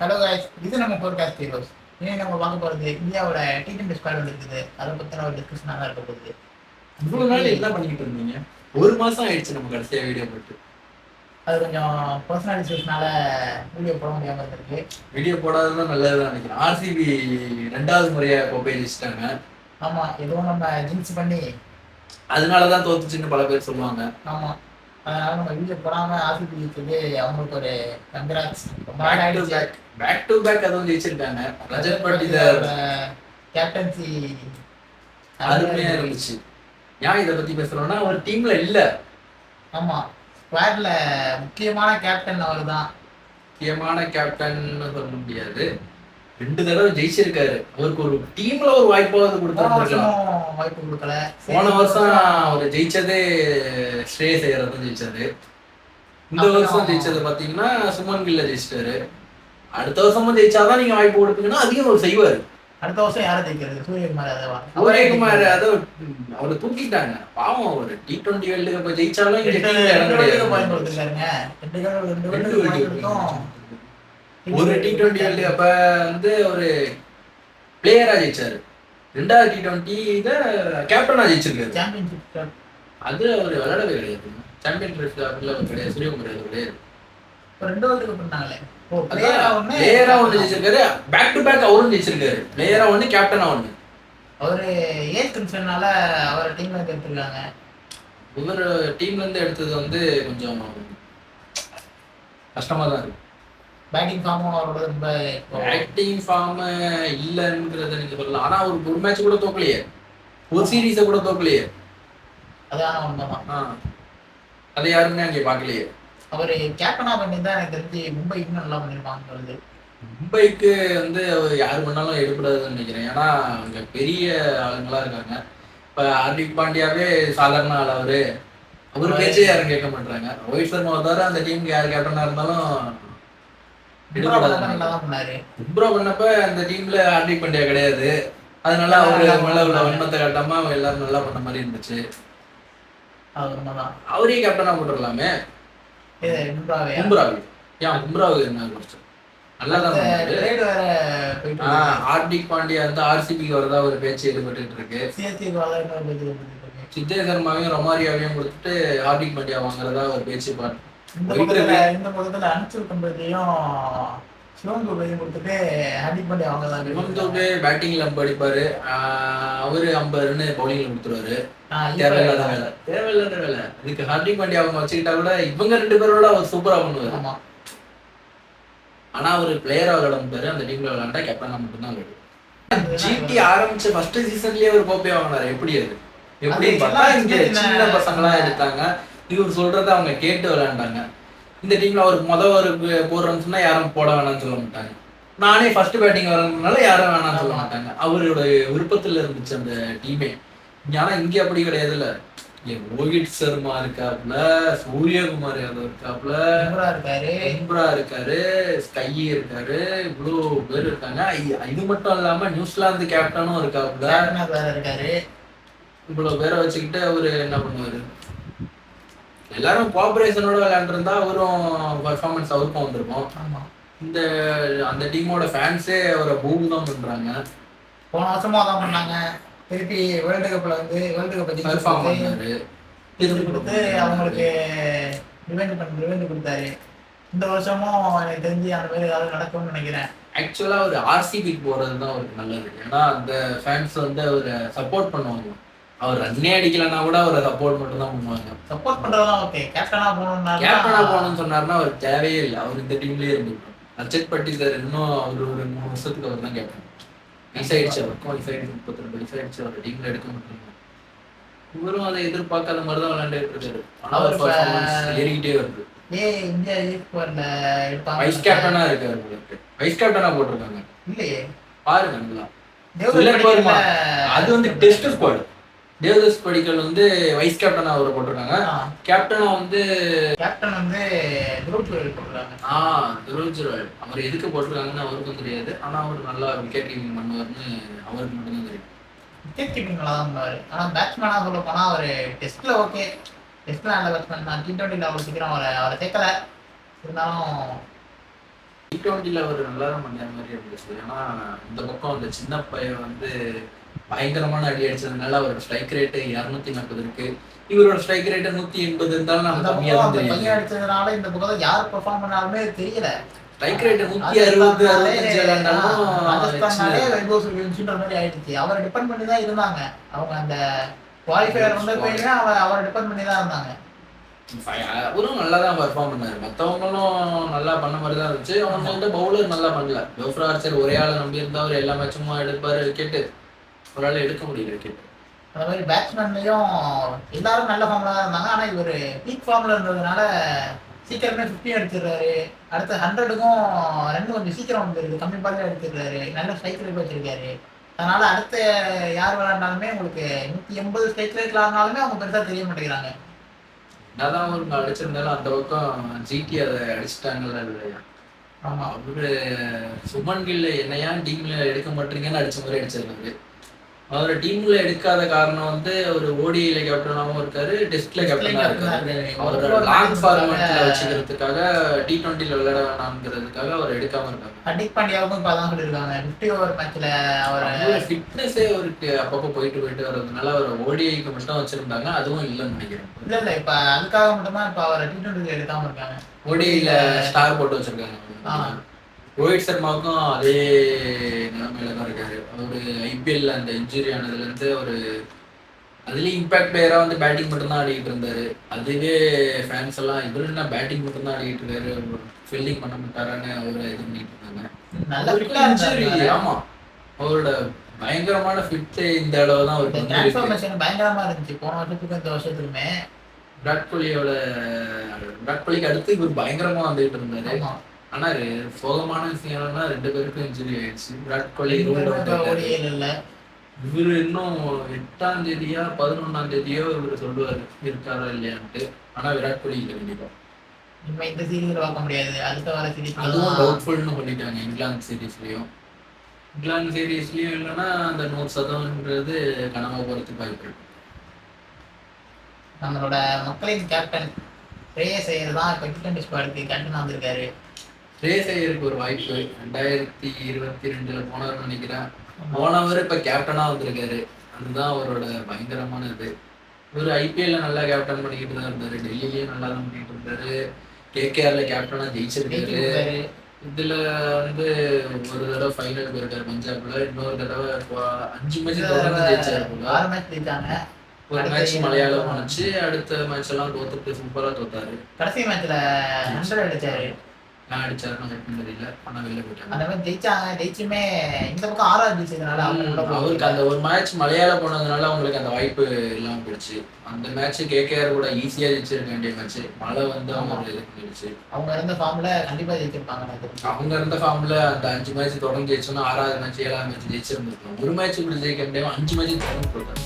Hello guys, இது நம்ம podcast heroes. இனி நம்ம பார்க்க போகிறது இந்தியாவோட T20 ஸ்குவாட் இருக்குது. அதை பற்றின ஒரு டிஸ்கஷனாக தான் இருக்க போகுது. இவ்வளவு நாள் என்ன பண்ணிட்டு இருந்தீங்க? ஒரு மாசம் ஆயிடுச்சு நம்ம கடைசியா வீடியோ போட்டு. அது கொஞ்சம் பர்சனல் இஷ்யூஸ்னால வீடியோ போட முடியாமல் இருந்திருக்கு. வீடியோ போடாததான் நல்லதுதான் நினைக்கிறேன். ஆர்சிபி 2வது முறையா கோப்பை ஜெயிச்சிட்டாங்க. ஆமாம், எதுவும் நம்ம ஜின்ஸ் பண்ணி அதனாலதான் தோத்துச்சுன்னு பல பேர் சொல்லுவாங்க. ஆமாம், அதனால நம்ம வீடியோ போடாமல் ஆர்சிபி ஜெயிச்சது அவங்களுக்கு ஒரு கங்கராட்ஸ். ரொம்ப நாள் பேக் டு ஆயிடுச்சு. பேக் பேக் டு பேக் அதுவும் ஜெயிச்சிருக்காங்க. ரஜத் பட்டிதார் கேப்டன்சி அருமையா இருந்துச்சு. ஏன் இதை பத்தி பேசுறோம்னா ஒரு டீம்ல இல்ல. ஆமாம், ஸ்குவாட்ல முக்கியமான கேப்டன் அவர் தான். முக்கியமான கேப்டன் சொல்ல முடியாது. 2 தடவை ஜெயிச்சிருக்காரு. அவருக்கு ஒரு டீம்ல ஒரு வாய்ப்பாவது கொடுத்துருக்கலாம். வாய்ப்பு கொடுக்கல. போன வருஷம் அவர் ஜெயிச்சதே ஸ்ரேயஸ் ஐயர் தான் ஜெயிச்சாரு. இந்த வருஷம் ஜெயிச்சது பாத்தீங்கன்னா சுமன் கில்ல ஜெயிச்சிட்டாரு. அடுத்த வருஷமும் ஜெயிச்சாதான் நீங்க வாய்ப்பு கொடுப்பீங்கன்னா அதிகம் அவர் செய்வாரு. அடுத்த வருஷம் யாரை ஜெயிக்கிறது? சூரியகுமார் யாதவா? சூரியகுமார் யாதவ் அவரை தூக்கிட்டாங்க. பாவம் அவரு T20 வேர்ல்டு கப் ஜெயிச்சாலும் இங்க டீம்ல இடம் கிடையாது. ஒரு T20 வேர்ல்டு கப்ப வந்து ஒரு பிளேயரா ஜெயிச்சாரு. 2வது T20 கேப்டனா ஜெயிச்சிருக்காரு. சாம்பியன்ஷிப் அது அவர் விளையாடவே கிடையாது. சாம்பியன்ஷிப் அவர் கிடையாது. சூரியகுமார் அது கிடையாது. 2 வேர்ல்டு கப் பண்ணாங்களே. பிளேயரா ஒன்று ஜெயிச்சிருக்காரு. பேக் டு பேக் அவரும் ஜெயிச்சிருக்காரு. பிளேயரா ஒன்று, கேப்டனா ஒன்று. அவரு ஏஜ் கன்சர்னால அவரை டீம்ல இருந்து எடுத்துருக்காங்க. இவர் டீம்ல இருந்து எடுத்தது வந்து கொஞ்சம் கஷ்டமா தான் இருக்கு. பேட்டிங் ஃபார்மும் அவரோட ரொம்ப பேட்டிங் ஃபார்ம் இல்லைங்கிறத நீங்க சொல்லலாம். ஆனா ஒரு மேட்ச் கூட தோக்கலையே. ஒரு சீரீஸை கூட தோக்கலையே. அதான உண்மைதான். அதை யாருமே அங்கே பார்க்கலையே. அவர் கேப்டனா பண்ணி தான் எனக்கு தெரிஞ்சு மும்பை இன்னும் நல்லா பண்ணிருப்பாங்க. மும்பைக்கு வந்து யாரு பண்ணாலும் எடுக்கூடாதுன்னு நினைக்கிறேன். ஏன்னா அங்க பெரிய ஆளுங்களா இருக்காங்க. இப்ப ஹார்திக் பாண்டியாவே சாதாரண ஆள். அவரு பேச்சே யாரும் கேட்க மாட்டாங்க. ரோஹித் சர்மா தவிர அந்த டீமுக்கு யாரு கேப்டனா இருந்தாலும் பும்ரா பண்ணப்ப அந்த டீம்ல ஹார்திக் பாண்டியா கிடையாது. அதனால அவரு மேல உள்ள வன்மத்தை காட்டாம அவங்க எல்லாரும் நல்லா பண்ண மாதிரி இருந்துச்சு. அவரே கேப்டனா போட்டுடலாமே. பும்ராவுக்கு என்ன நல்லாதான் ஹார்திக் பாண்டியா வந்து ஆர்சிபிக்கு வரதா ஒரு பேச்சு ஈடுபட்டு இருக்கு. சித்தே சர்மாவையும் ரொமாரியாவையும் கொடுத்துட்டு ஹார்திக் பாண்டியா வாங்குறதா ஒரு பேச்சு இந்த பக்கத்துல அனுச்சல் கம்பெனியும் சிவம் துபையும் கொடுத்துட்டு ஹார்திக் பாண்டியா வாங்கதான். சிவம் துபை பேட்டிங்ல அடிப்பாரு. அவரு 50 ரன் பவுலிங்ல கொடுத்துருவாரு. தேவையில்லாத வேலை. இதுக்கு ஹார்திக் பாண்டியா அவங்க வச்சுக்கிட்டா கூட இவங்க 2 பேரோட அவர் சூப்பரா பண்ணுவாரு. ஆமா, ஆனா அவரு பிளேயரா விளையாட முடியாது. அந்த டீம்ல விளையாண்டா கேப்டனா மட்டும்தான் விளையாடு. ஜிடி ஆரம்பிச்ச ஃபர்ஸ்ட் சீசன்லயே ஒரு கோப்பை வாங்கினாரு. எப்படி பார்த்தா இங்க சின்ன பசங்களா எடுத்தாங்க. இவர் சொல்றத அவங்க கேட்டு விளையாண்டாங்க. இந்த டீம்ல அவருக்கு ஒரு 4 ரன்ஸ்னா யாரும் போட வேணாம்னு சொல்ல மாட்டாங்க. நானே ஃபர்ஸ்ட் பேட்டிங் வரதுனால யாரும் வேணாம்னு சொல்ல மாட்டாங்க. அவரோட விருப்பத்துல இருந்துச்சு அந்த டீமே. ஆனா இங்க அப்படி கிடையாதுல்ல. ரோஹித் சர்மா இருக்காப்ல, சூரியகுமார் யாதவ் இருக்காப்ல, பும்ரா இருக்காரு, ஸ்கை இருக்காரு, இவ்வளவு பேர் இருக்காங்க. இது மட்டும் இல்லாம நியூசிலாந்து கேப்டனும் இருக்காப்ல. இவ்வளவு பேரை வச்சுக்கிட்டு அவரு என்ன பண்ணுவாரு? எல்லாரும் கோஆபரேஷனோட விளையாண்டுருந்தா அவரும் பர்ஃபார்மன்ஸ் அவருக்கும் வந்திருக்கும். அந்த டீமோட ஃபேன்ஸே அவரை பூமி தான் பண்றாங்க. போன வருஷமா தான் பண்ணாங்க. திருப்பி வேர்ல்டு கப்ல வந்து வேர்ல்டு கப் பெர்ஃபார்ம் பண்ணாரு. இது கொடுத்து அவங்களுக்கு ரிவெஞ்ச் கொடுத்தாரு. இந்த வருஷமும் எனக்கு தெரிஞ்சு அந்த மாதிரி ஏதாவது நடக்கும்னு நினைக்கிறேன். ஆக்சுவலா ஒரு ஆர்சிபிக்கு போறதுதான் அவருக்கு நல்லது. ஏன்னா அந்த ஃபேன்ஸ் வந்து அவரை சப்போர்ட் பண்ணுவாங்க. அவர் ரன்னே அடிக்கலன்னா கூட அவரை சப்போர்ட் மட்டும் தான் பண்ணுவாங்க. சப்போர்ட் பண்றதுதான் ஓகே. கேப்டனா போகணும்னு சொன்னாருன்னா அவர் தேவையே இல்லை. அவர் இந்த டீம்லயே இருந்துருக்கும். ரஜத் பட்டிதார் இன்னும் அவர் ஒரு 3 வருஷத்துக்கு அவர் தான் கேப்டன். வயசாயிடுச்சு. அவருக்கும் வயசாயிடுச்சு. 32 வயசாயிடுச்சு. அவர் டீம்ல எடுக்க மாட்டாங்க. இவரும் அதை எதிர்பார்க்காத மாதிரிதான் விளையாண்டுட்டு இருக்காரு. ஆனா அவர் பர்ஃபார்மன்ஸ் ஏறிக்கிட்டே வருது. வைஸ் கேப்டனா இருக்காரு. வைஸ் கேப்டனா போட்டிருக்காங்க. இல்லையே, பாருங்க நல்லா. அது வந்து டெஸ்ட் ஸ்குவாட். தேவதாஸ் படிக்கல் வந்து வைஸ் கேப்டனா அவரை போட்டிருக்காங்க. கேப்டன் வந்து துருவ் ஜுரேல் போட்டிருக்காங்க. துருவ் ஜுரேல் அவர் எதுக்கு போட்டிருக்காங்கன்னு அவருக்கும் தெரியாது. ஆனா அவர் நல்லா விக்கெட் கீப்பிங் பண்ணுவார்னு அவருக்கு மட்டும்தான் தெரியும். விக்கெட் கீப்பிங் நல்லா தான் பண்ணுவாரு. ஆனா பேட்ஸ்மேனா சொல்ல போனா அவர் டெஸ்ட்ல ஓகே. டெஸ்ட்ல நல்ல பேட்ஸ்மேன் தான். T20 அவ்வளவு சீக்கிரம் அவரை சேர்க்கல. இருந்தாலும் T20ல அவர் நல்லா தான் பண்ண மாதிரி இருந்துச்சு. ஏன்னா இந்த பக்கம் அந்த சின்ன பையன் வந்து பயங்கரமான அடி அடிச்சதுனால அவரோட ஸ்ட்ரைக் ரேட்டு 240 இருக்கு. இவரோட ஸ்ட்ரைக் ரேட்டு 180 இருந்தாலும் அந்த நமக்கு கம்மியா பக்கம் தான் அந்த தெரியுது. பையன் அடிச்சதுனால இந்த பக்கம் யார் பெர்ஃபார்ம் பண்ணாலுமே தெரியல. ஸ்ட்ரைக் ரேட் 160 65 விளையாண்டாலும் ராஜஸ்தானாலே வைபவ் சூரியவன்சின்ற மாதிரி ஆயிடுச்சு. அவரை டிபெண்ட் பண்ணி தான் இருந்தாங்க. அவங்க அந்த குவாலிஃபயர் வந்த போயிலே அவரை டிபெண்ட் பண்ணி தான் இருந்தாங்க. அவரும் நல்லா தான் பெர்ஃபார்ம் பண்ணாரு. மற்றவங்களும் நல்லா பண்ண மாதிரி தான் இருந்துச்சு. அவங்க சொல்லிட்டு பவுலர் நல்லா பண்ணல. ஜோஃப்ரா ஆர்ச்சர் ஒரே ஆளை நம்பி இருந்தா அவர் எல்லா மேட்சும் எடுப்பாரு விக்கெட்டு. ஒரு ஆள் எடுக்க முடியல விக்கெட். அந்த மாதிரி பேட்ஸ்மேன்லையும் எல்லாரும் நல்ல ஃபார்ம்ல தான் இருந்தாங்க. ஆனால் இவர் பீக் ஃபார்ம்ல இருந்ததுனால சீக்கிரமே 50 அடிச்சிடுறாரு. அடுத்த 100க்கும் ரன் கொஞ்சம் சீக்கிரம் வந்துருது. கம்மி பால்ல அடிச்சிடுறாரு. நல்ல ஸ்ட்ரைக் ரேட் வச்சிருக்காரு. அதனால அடுத்த யார் விளையாண்டாலுமே உங்களுக்கு 180 ஸ்ட்ரைக் ரேட்ல ஆனாலுமே அவங்க பெருசா தெரிய மாட்டேங்கிறாங்க. என்னதான் அவங்க அடிச்சிருந்தாலும் அந்த பக்கம் ஜிடி அதை அடிச்சிட்டாங்கல்ல இல்லையா. ஆமா, அவரு சுமன் கில்ல என்னையா டீம்ல எடுக்க மாட்டீங்கன்னு அடிச்ச மாதிரி அடிச்சிருக்காரு. அவரை டீம்ல எடுக்காத காரணம் வந்து ஒரு ஓடிஐல கேப்டனாகவும் இருக்காரு, டெஸ்ட்ல கேப்டனா இருக்காரு. அவரோட லாங் ஃபார்மேட்ல வச்சுக்கிறதுக்காக T20ல விளையாட வேணாம்ங்கிறதுக்காக அவர் எடுக்காம இருக்காங்க. ஹர்திக் பாண்டியாவுக்கும் இப்போ அதான் சொல்லியிருக்காங்க. 50 ஓவர் மேட்ச்ல அவரை ஃபிட்னஸே அவருக்கு அப்பப்போ போயிட்டு வர்றதுனால அவர் ஓடிஐக்கு மட்டும் வச்சிருந்தாங்க. அதுவும் இல்லைன்னு நினைக்கிறேன். இல்ல இப்ப அதுக்காக மட்டும்தான் இப்ப அவரை T20 எடுக்காம இருக்காங்க. ஓடிஐல ஸ்டார் போட்டு வச்சிருக்காங்க. ரோஹித் சர்மாவுக்கும் அதே நிலைமையில தான் இருக்காரு. அவரு ஐபிஎல்ல அந்த இன்ஜுரி ஆனதுல இருந்து அவரு அதுலயும் இம்பாக்ட் பிளேயரா வந்து பேட்டிங் மட்டும் தான் ஆடிக்கிட்டு இருந்தாரு. அதுவே ஃபேன்ஸ் எல்லாம் இவரு என்ன பேட்டிங் மட்டும் தான் ஆடிக்கிட்டு இருக்காரு, ஃபீல்டிங் பண்ண மாட்டாரான்னு அவரை இது பண்ணிட்டு இருந்தாங்க. ஆமா, அவரோட பயங்கரமான ஃபிட் இந்த அளவு தான் அவருக்கு டிரான்ஸ்ஃபர்மேஷன் பயங்கரமா இருந்துச்சு போன வருஷத்துக்கு இந்த வருஷத்துக்குமே. விராட் கோலிக்கு அடுத்து இவர் பயங்கரமா வந்துகிட்டு இருந்தாரு. ஆனா சோகமான விஷயம் என்னன்னா 2 பேருக்கும் இன்ஜுரி ஆயிடுச்சு. விராட் கோலி இவரு இன்னும் 8ஆம் தேதியா 11ஆம் தேதியோ இவரு சொல்லுவாரு இருக்காரா இல்லையான்ட்டு. ஆனா விராட் கோலி இல்லை கண்டிப்பா. இந்த சீரீஸ்ல பார்க்க முடியாது. அடுத்த வர சீரீஸ் அதுவும் டவுட்ஃபுல்னு சொல்லிட்டாங்க. இங்கிலாந்து சீரீஸ்லயும் இல்லைன்னா அந்த 100%ன்றது கனவா போறதுக்கு வாய்ப்பு இருக்கு. நம்மளோட மக்களின் கேப்டன் ஸ்ரேயஸ் ஐயர் தான் இப்போ T20 ஸ்குவாடுக்கு கேப்டன் வந்திருக்காரு. ஸ்ரேயஸ் ஐயருக்கு ஒரு வாய்ப்பு 2022 போனவர்னு நினைக்கிறேன். போனவர் இப்ப கேப்டனா வந்திருக்காரு. அதுதான் அவரோட பயங்கரமான இது. இவர் ஐபிஎல்ல நல்லா கேப்டன் பண்ணிக்கிட்டு தான் இருந்தாரு. டெல்லிலயும் நல்லா தான் பண்ணிட்டு இருந்தாரு. KKRல கேப்டனா ஜெயிச்சிருக்காரு. இதுல வந்து ஒரு தடவை ஃபைனல் போயிருக்காரு பஞ்சாப்ல. இன்னொரு தடவை 5 மேட்ச் தொடர்ந்து ஜெயிச்சாரு போல. 6 மேட்ச் ஜெயிச்சாங்க. ஒரு மேட்ச் மலையாளம் போனச்சு. அடுத்த மேட்ச் எல்லாம் தோத்துட்டு சூப்பரா தோத்தாரு. கடைசி மேட்ச்ல 100 அடிச்சாரு. அடிச்சாருன்னு தெரியல. ஆனா வெளில போயிட்டாங்க. அந்த மாதிரி ஜெயிச்சாங்க. ஜெயிச்சுமே இந்த பக்கம் 6 ஜெயிச்சதுனால அவருக்கு அந்த ஒரு மேட்ச் மலையாள போனதுனால அவங்களுக்கு அந்த வாய்ப்பு எல்லாம் போயிடுச்சு. அந்த மேட்ச் KKR கூட ஈஸியா ஜெயிச்சிருக்க வேண்டிய மேட்ச். மழை வந்து அவங்க இது பண்ணிடுச்சு. அவங்க இருந்த ஃபார்ம்ல கண்டிப்பா ஜெயிச்சிருப்பாங்க. அவங்க இருந்த ஃபார்ம்ல அந்த 5 மேட்ச் தொடர்ந்து ஜெயிச்சோன்னா 6வது மேட்ச் 7வது மேட்ச் ஜெயிச்சிருந்துருக்கோம். ஒரு மேட்ச் இப்படி ஜெயிக்க முடியாம 5 மேட்ச் தொடர்ந்து போட்டாங்க.